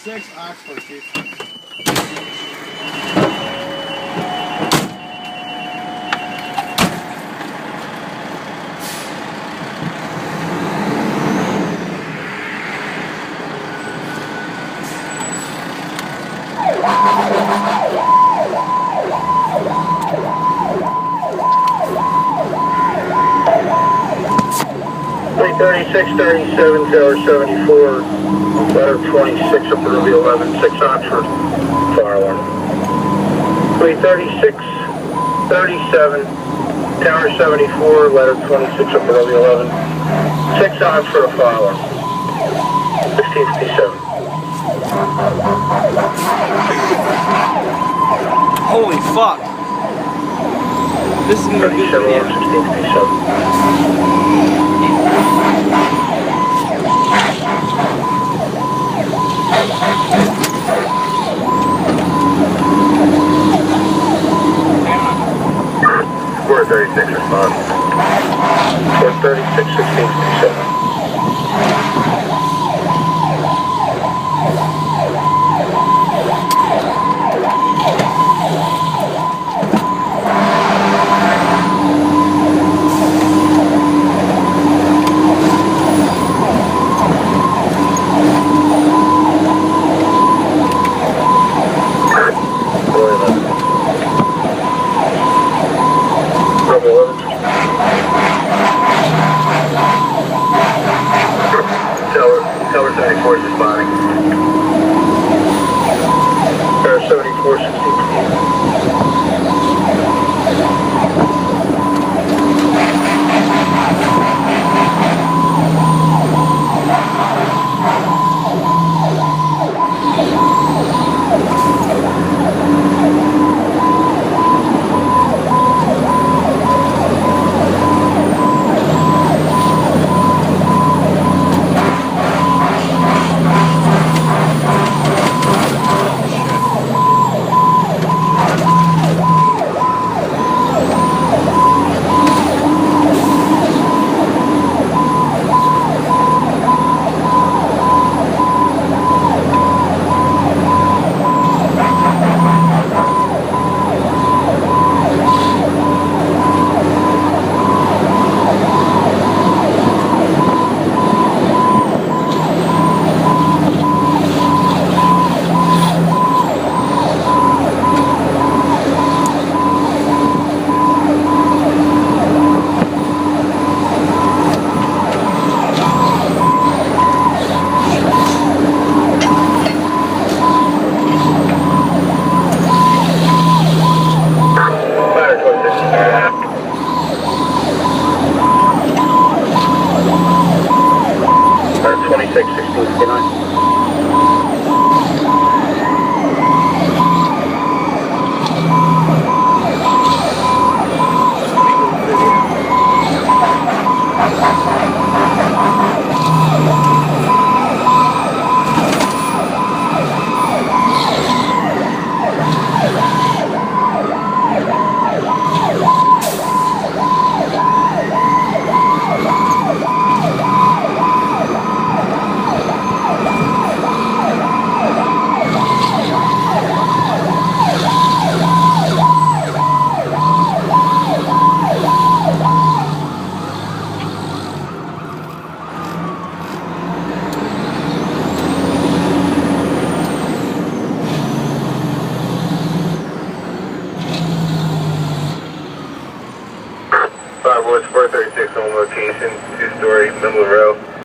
36 Oxford, Chief. Three 36, 37, tower 74, letter 26 up Ruby 11, 6 Oxford, fire alarm. 336, 37, tower 74, letter 26 up Ruby 11, 6 Oxford, fire alarm. 1557. Holy fuck! This is gonna be a good video. 1657. Squirt 36 response. Squirt 36, 1657. Tower 74 is responding. Tower 74, 26, 1659. Woods 436 on location, 2-story, middle of the row.